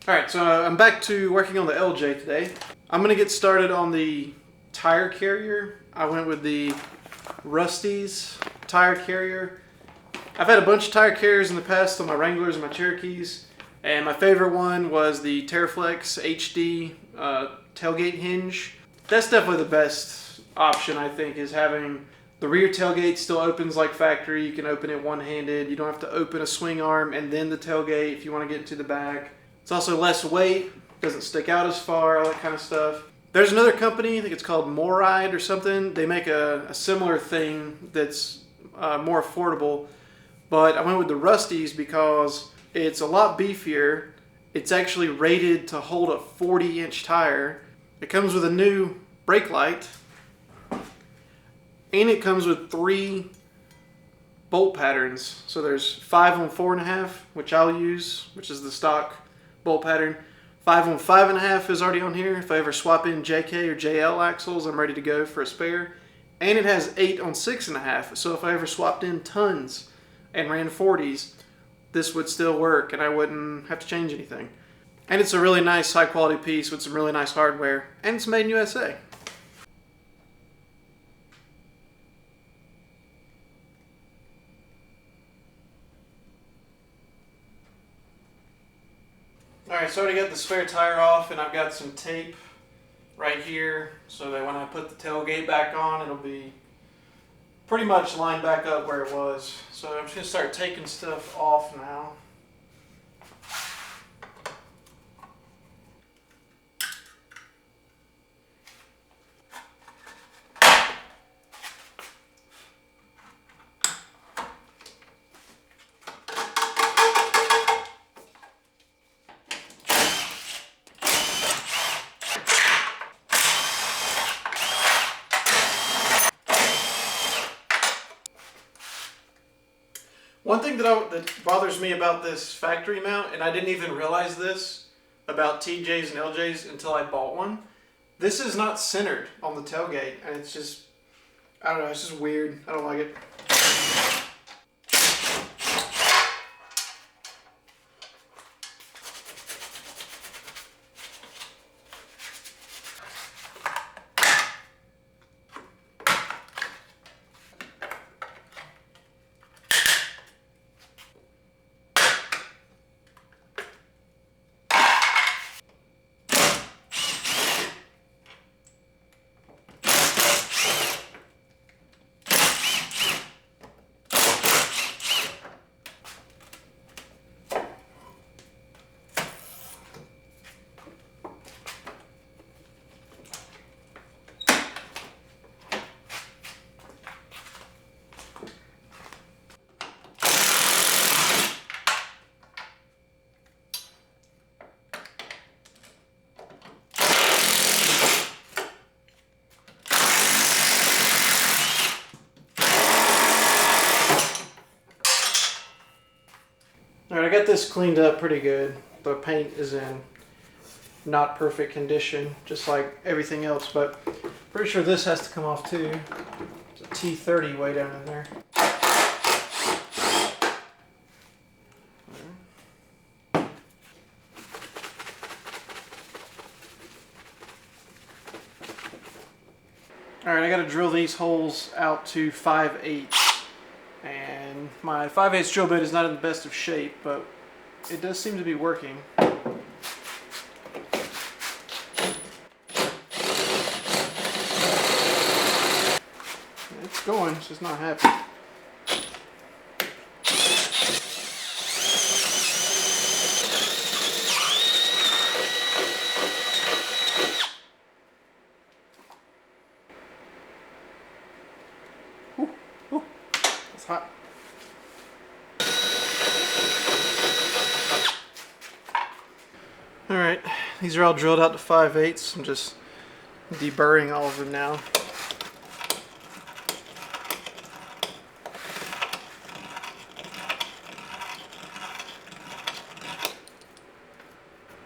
Alright, so I'm back to working on the LJ today. I'm going to get started on the tire carrier. I went with the Rusty's tire carrier. I've had a bunch of tire carriers in the past on my Wranglers and my Cherokees, and my favorite one was the TerraFlex HD tailgate hinge. That's definitely the best option, I think, is having the rear tailgate still opens like factory. You can open it one-handed. You don't have to open a swing arm and then the tailgate if you want to get into the back. It's also less weight, doesn't stick out as far, all that kind of stuff. There's another company, I think it's called Moride or something. They make a similar thing that's more affordable. But I went with the Rusty's because it's a lot beefier. It's actually rated to hold a 40-inch tire. It comes with a new brake light. And it comes with 3 bolt patterns. So there's 5 on 4.5, which I'll use, which is the stock bolt pattern. 5 on 5.5 is already on here. If I ever swap in JK or JL axles, I'm ready to go for a spare. And it has 8 on 6.5. So if I ever swapped in tons and ran 40s, this would still work and I wouldn't have to change anything. And it's a really nice high quality piece with some really nice hardware. And it's made in USA. Alright, so I already got the spare tire off and I've got some tape right here so that when I put the tailgate back on, it'll be pretty much lined back up where it was. So I'm just going to start taking stuff off now. One thing that bothers me about this factory mount, and I didn't even realize this about TJs and LJs until I bought one, this is not centered on the tailgate, and it's just, I don't know, it's just weird. I don't like it. Alright, I got this cleaned up pretty good. The paint is in not perfect condition, just like everything else, but pretty sure this has to come off too. It's a T30 way down in there. Alright, I gotta drill these holes out to 5/8. And my 5/8 drill bit is not in the best of shape, but it does seem to be working. It's going, it's just not happy. It's hot. Alright, these are all drilled out to 5/8. I'm just deburring all of them now.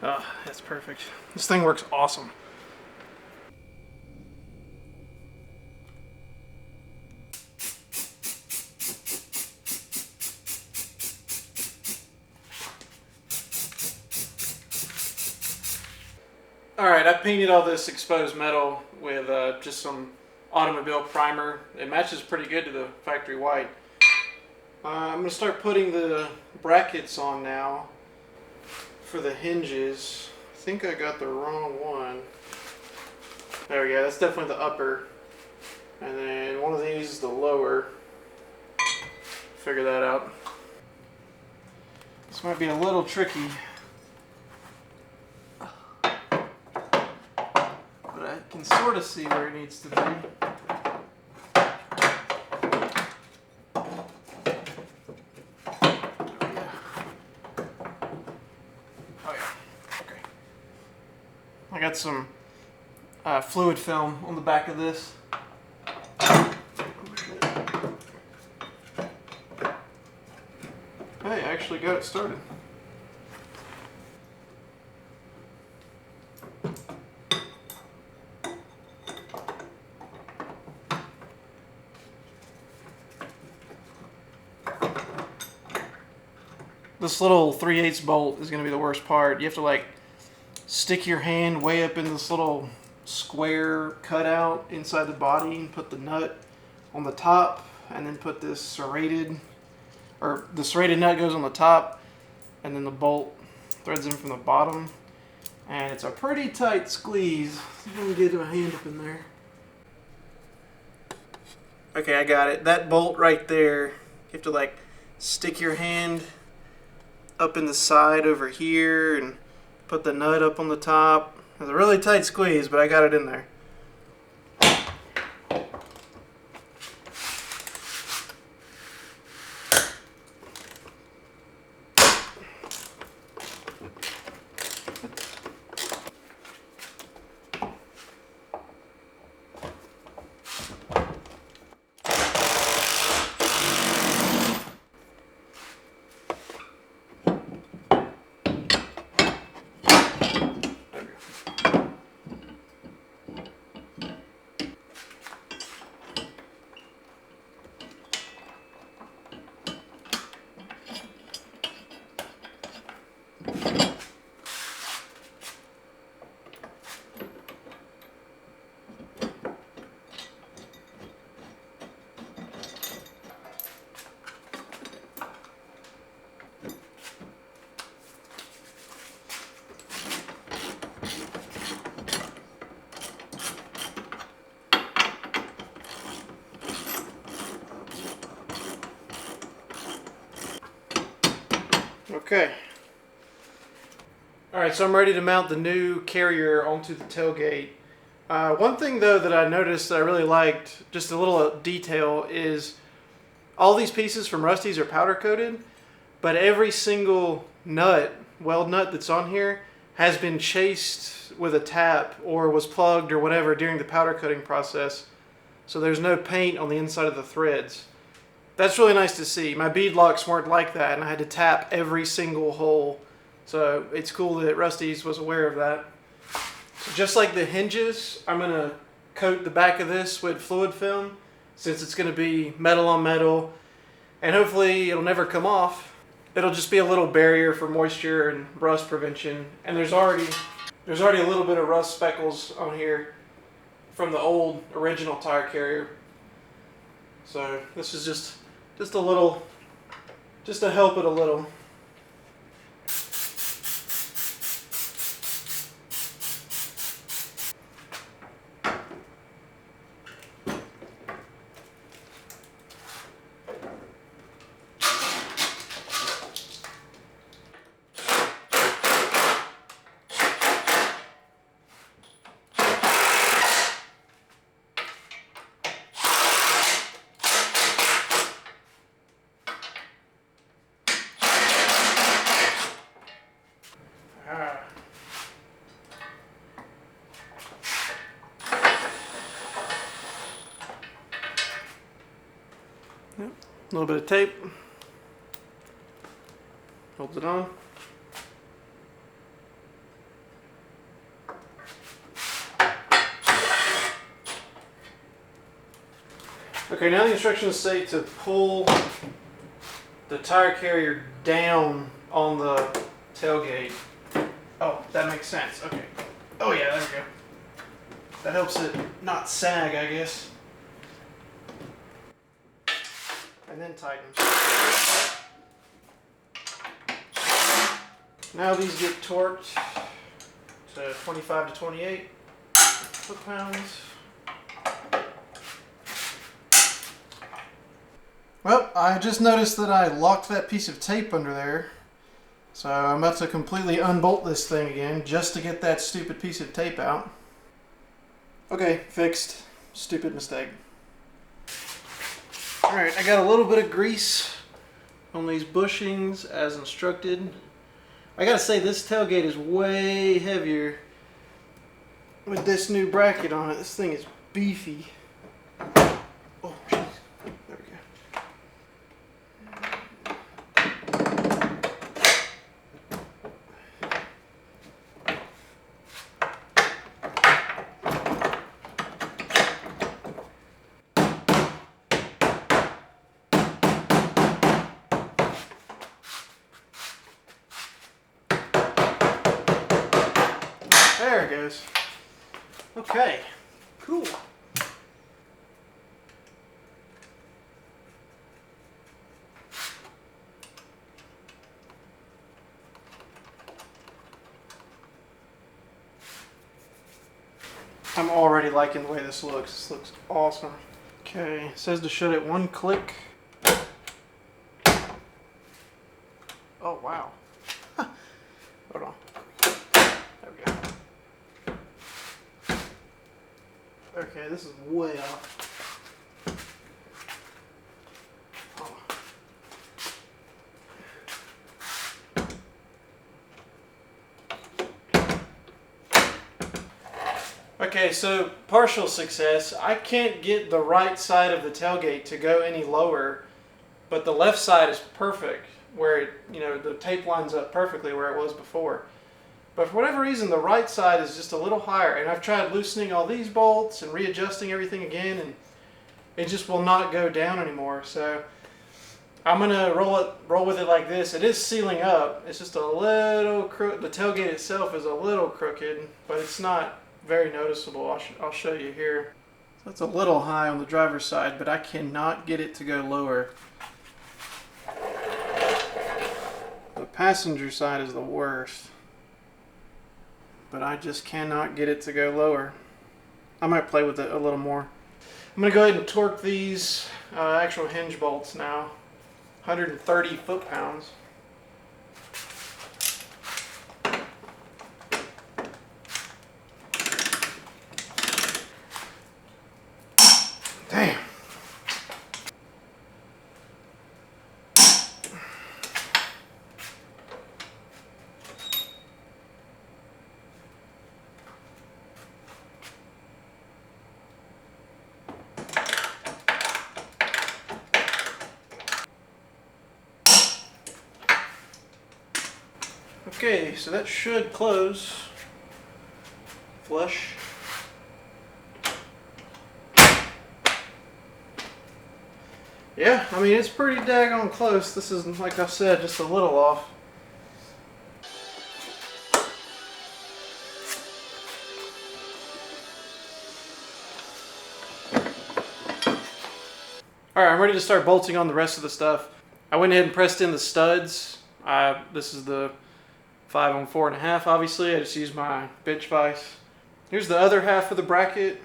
Oh, that's perfect. This thing works awesome. Alright, I painted all this exposed metal with just some automobile primer. It matches pretty good to the factory white. I'm going to start putting the brackets on now for the hinges. I think I got the wrong one. There we go, that's definitely the upper. And then one of these is the lower. Figure that out. This might be a little tricky. I can sort of see where it needs to be. Oh yeah, okay. I got some fluid film on the back of this. Hey, I actually got it started. This little 3/8 bolt is going to be the worst part. You have to like stick your hand way up in this little square cutout inside the body and put the nut on the top, and then put this serrated, or the serrated nut goes on the top, and then the bolt threads in from the bottom, and it's a pretty tight squeeze. Let me get my hand up in there. Okay, I got it. That bolt right there, you have to like stick your hand up in the side over here and put the nut up on the top. It's a really tight squeeze, but I got it in there. Okay. Alright, so I'm ready to mount the new carrier onto the tailgate. One thing though that I noticed that I really liked, just a little detail, is all these pieces from Rusty's are powder coated, but every single nut, weld nut that's on here, has been chased with a tap or was plugged or whatever during the powder coating process. So there's no paint on the inside of the threads. That's really nice to see. My bead locks weren't like that, and I had to tap every single hole. So it's cool that Rusty's was aware of that. So just like the hinges, I'm going to coat the back of this with fluid film, since it's going to be metal on metal, and hopefully it'll never come off. It'll just be a little barrier for moisture and rust prevention. And there's already a little bit of rust speckles on here from the old original tire carrier. So this is just a little, just to help it a little. Yep. A little bit of tape holds it on. Okay, now the instructions say to pull the tire carrier down on the tailgate. Oh, that makes sense. Okay. Oh yeah, there we go. That helps it not sag, I guess. And then tightens. Now these get torqued to 25 to 28 foot-pounds. Well, I just noticed that I locked that piece of tape under there. So I'm about to completely unbolt this thing again just to get that stupid piece of tape out. Okay, fixed. Stupid mistake. Alright, I got a little bit of grease on these bushings as instructed. I gotta say, this tailgate is way heavier with this new bracket on it. This thing is beefy. Oh, jeez. There we go. There it goes. Okay, cool. I'm already liking the way this looks. This looks awesome. Okay, it says to shut it one click. Oh, wow. Hold on. There we go. Okay, this is way off. Oh. Okay, so partial success. I can't get the right side of the tailgate to go any lower, but the left side is perfect, where it, the tape lines up perfectly where it was before. But for whatever reason, the right side is just a little higher, and I've tried loosening all these bolts and readjusting everything again, and it just will not go down anymore. So I'm gonna roll with it like this. It is sealing up. It's just a little crooked. The tailgate itself is a little crooked, but it's not very noticeable. I'll show you here. So it's a little high on the driver's side, but I cannot get it to go lower. The passenger side is the worst, but I just cannot get it to go lower. I might play with it a little more. I'm going to go ahead and torque these actual hinge bolts now. 130 foot-pounds. Damn. Okay, so that should close flush. Yeah, I mean, it's pretty daggone close. This is, like I said, just a little off. Alright, I'm ready to start bolting on the rest of the stuff. I went ahead and pressed in the studs. This is the 5 on 4.5, obviously. I just used my bench vise. Here's the other half of the bracket.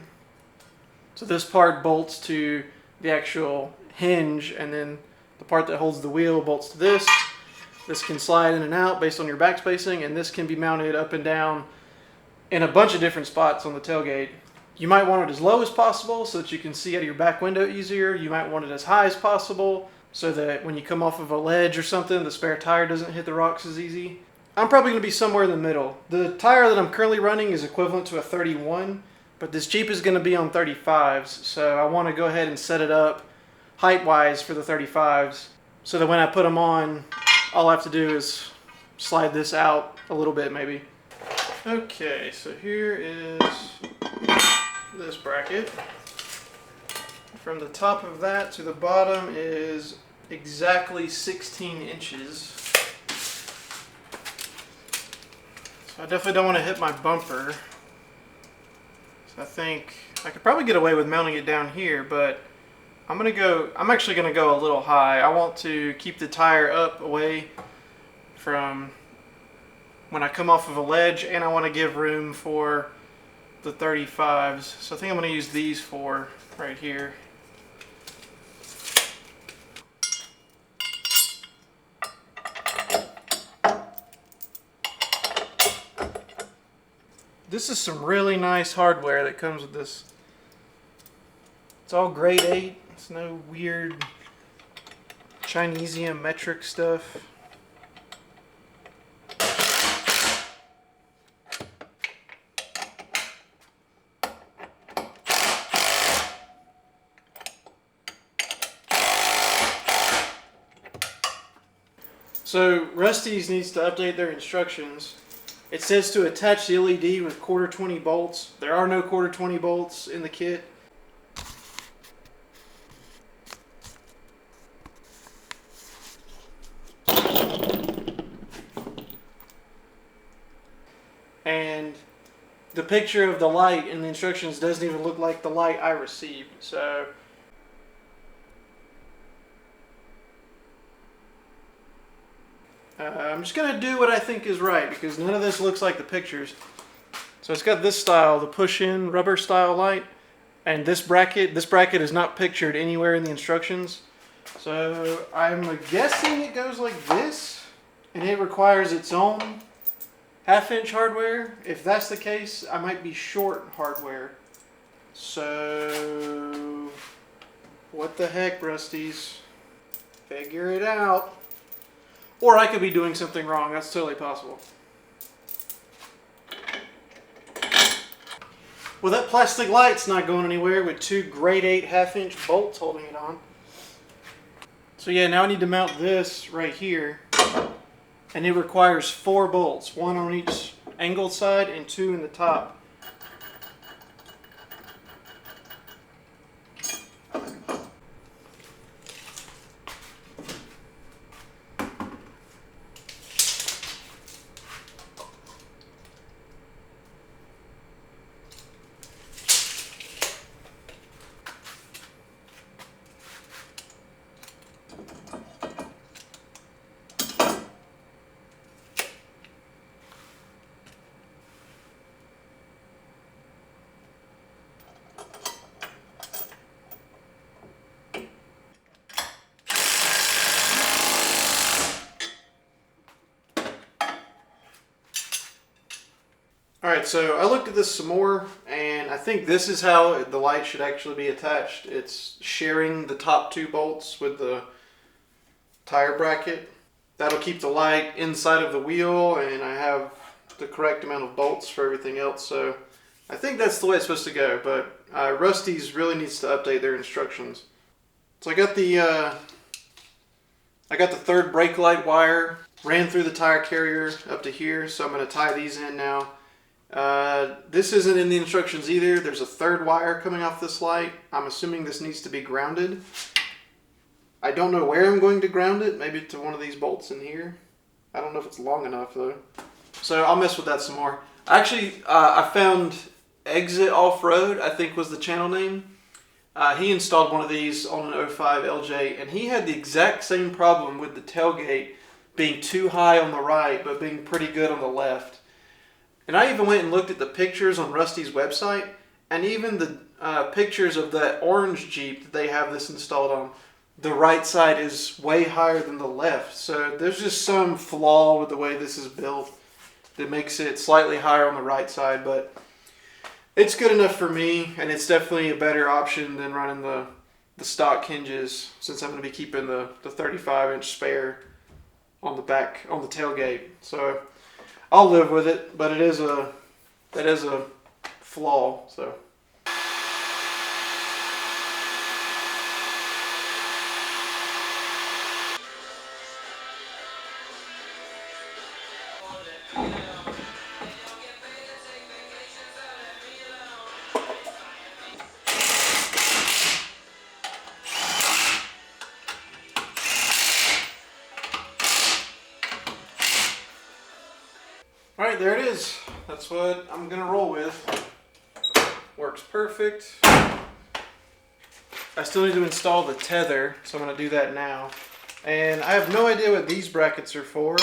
So this part bolts to the actual hinge, and then the part that holds the wheel bolts to this. This can slide in and out based on your back spacing, and this can be mounted up and down in a bunch of different spots on the tailgate. You might want it as low as possible so that you can see out of your back window easier. You might want it as high as possible so that when you come off of a ledge or something, the spare tire doesn't hit the rocks as easy. I'm probably going to be somewhere in the middle. The tire that I'm currently running is equivalent to a 31, but this Jeep is going to be on 35s, so I want to go ahead and set it up height-wise for the 35s so that when I put them on, all I have to do is slide this out a little bit maybe. Okay, so here is this bracket. From the top of that to the bottom is exactly 16 inches. So I definitely don't want to hit my bumper. So I think I could probably get away with mounting it down here, but I'm actually gonna go a little high. I want to keep the tire up away from when I come off of a ledge, and I want to give room for the 35s. So I think I'm gonna use these four right here. This is some really nice hardware that comes with this. It's all grade 8. It's no weird Chinesium metric stuff. So Rusty's needs to update their instructions. It says to attach the LED with quarter 20 bolts. There are no quarter 20 bolts in the kit. And the picture of the light in the instructions doesn't even look like the light I received. So I'm just going to do what I think is right, because none of this looks like the pictures. So it's got this style, the push-in rubber style light, and this bracket is not pictured anywhere in the instructions. So I'm guessing it goes like this, and it requires its own half-inch hardware. If that's the case, I might be short hardware. So what the heck, Rusties? Figure it out. Or I could be doing something wrong. That's totally possible. Well, that plastic light's not going anywhere with two grade 8 half-inch bolts holding it on. So yeah, now I need to mount this right here. And it requires 4 bolts, 1 on each angled side and 2 in the top. Alright, so I looked at this some more, and I think this is how the light should actually be attached. It's sharing the top 2 bolts with the tire bracket. That'll keep the light inside of the wheel, and I have the correct amount of bolts for everything else. So I think that's the way it's supposed to go, but Rusty's really needs to update their instructions. So I got the third brake light wire, ran through the tire carrier up to here, so I'm going to tie these in now. This isn't in the instructions either. There's a third wire coming off this light. I'm assuming this needs to be grounded. I don't know where I'm going to ground it. Maybe to one of these bolts in here. I don't know if it's long enough though. So I'll mess with that some more. Actually, I found Exit Off-Road, I think was the channel name. He installed one of these on an 05 LJ, and he had the exact same problem with the tailgate being too high on the right, but being pretty good on the left. And I even went and looked at the pictures on Rusty's website, and even the pictures of that orange Jeep that they have this installed on, the right side is way higher than the left. So there's just some flaw with the way this is built that makes it slightly higher on the right side, but it's good enough for me, and it's definitely a better option than running the stock hinges, since I'm going to be keeping the 35-inch spare on the back, on the tailgate. So I'll live with it, but it is a flaw. So alright, there it is. That's what I'm going to roll with. Works perfect. I still need to install the tether, so I'm going to do that now. And I have no idea what these brackets are for.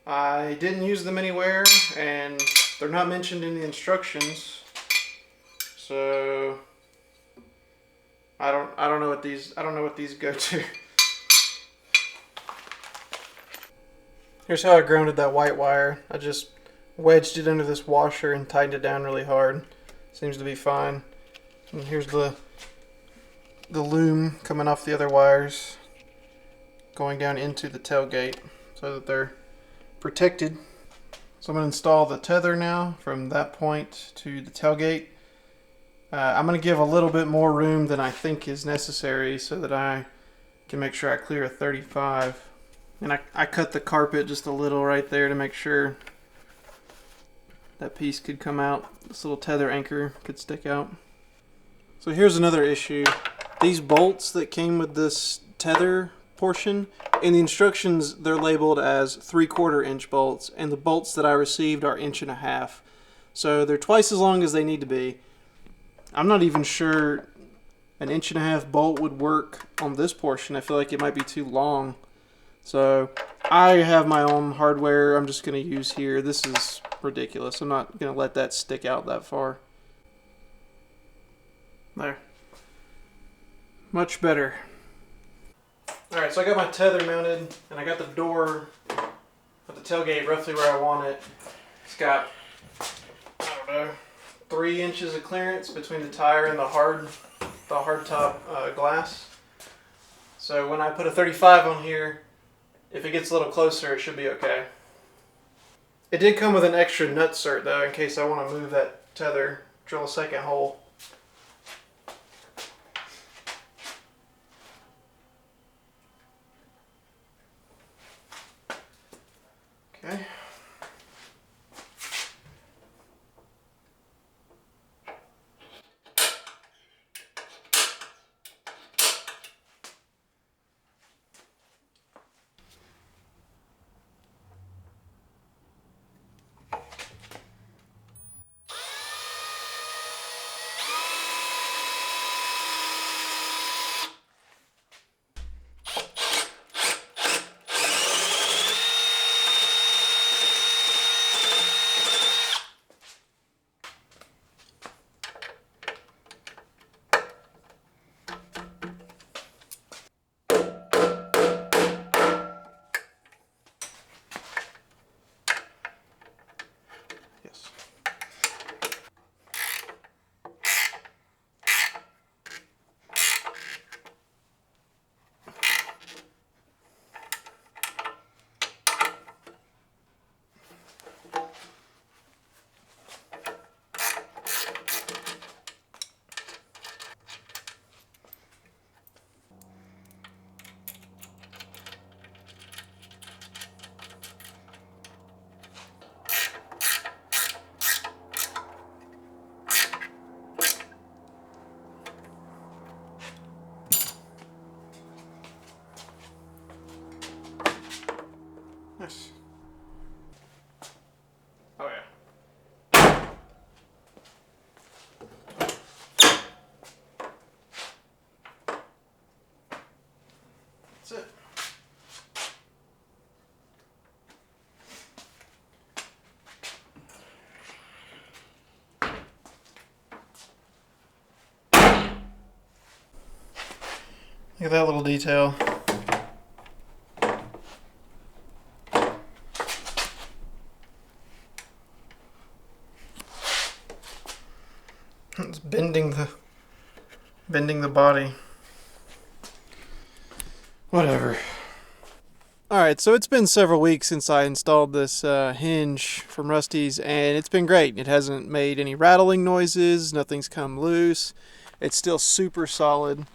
I didn't use them anywhere, and they're not mentioned in the instructions. So I don't know what these go to. Here's how I grounded that white wire. I just wedged it under this washer and tightened it down really hard. Seems to be fine. And here's the loom coming off the other wires, going down into the tailgate so that they're protected. So I'm going to install the tether now from that point to the tailgate. I'm going to give a little bit more room than I think is necessary so that I can make sure I clear a 35. And I cut the carpet just a little right there to make sure that piece could come out. This little tether anchor could stick out. So here's another issue. These bolts that came with this tether portion, in the instructions they're labeled as 3/4 inch bolts, and the bolts that I received are 1.5 inches. So they're twice as long as they need to be. I'm not even sure an 1.5 inch bolt would work on this portion. I feel like it might be too long. So I have my own hardware I'm just going to use here. This is ridiculous. I'm not going to let that stick out that far. There. Much better. Alright, so I got my tether mounted, and I got the door of the tailgate roughly where I want it. It's got, I don't know, 3 inches of clearance between the tire and the hard top glass. So when I put a 35 on here, if it gets a little closer, it should be okay. It did come with an extra nutsert though, in case I want to move that tether, drill a second hole. Okay. Nice. Oh yeah. That's it. Look at that little detail. It's bending the body. Whatever. Alright, so it's been several weeks since I installed this hinge from Rusty's, and it's been great. It hasn't made any rattling noises, nothing's come loose. It's still super solid.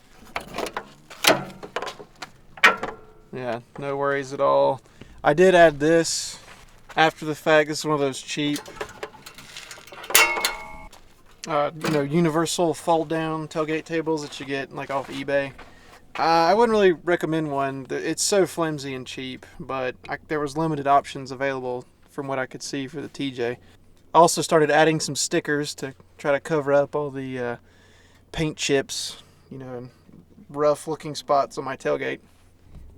Yeah, no worries at all. I did add this after the fact. This is one of those cheap universal fold-down tailgate tables that you get like off eBay. I wouldn't really recommend one. It's so flimsy and cheap, but there was limited options available from what I could see for the TJ. I also started adding some stickers to try to cover up all the paint chips, you know, and rough looking spots on my tailgate.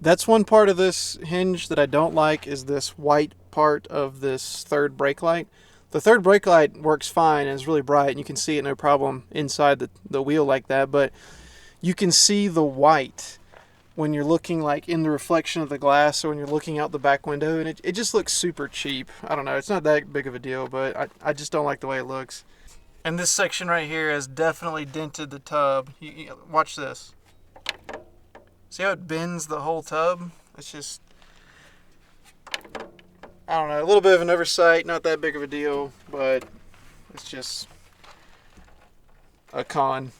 That's one part of this hinge that I don't like, is this white part of this third brake light. The third brake light works fine and is really bright, and you can see it no problem inside the wheel like that, but you can see the white when you're looking like in the reflection of the glass or when you're looking out the back window, and it just looks super cheap. I don't know, it's not that big of a deal, but I just don't like the way it looks. And this section right here has definitely dented the tub. Watch this. See how it bends the whole tub? It's just, I don't know, a little bit of an oversight, not that big of a deal, but it's just a con.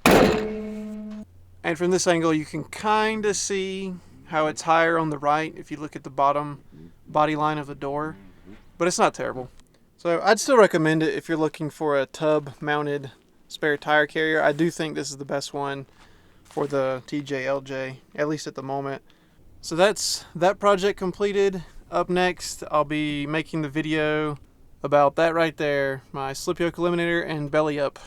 And from this angle, you can kind of see how it's higher on the right if you look at the bottom body line of the door, but it's not terrible. So I'd still recommend it if you're looking for a tub-mounted spare tire carrier. I do think this is the best one for the TJ/LJ, at least at the moment. So that's that project completed. Up next, I'll be making the video about that right there, my slip yoke eliminator and belly up.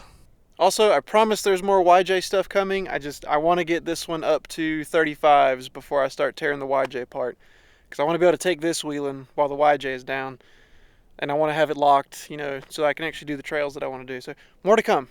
Also, I promise there's more YJ stuff coming. I want to get this one up to 35s before I start tearing the YJ apart, because I want to be able to take this wheeling while the YJ is down, and I want to have it locked, you know, so I can actually do the trails that I want to do. So more to come.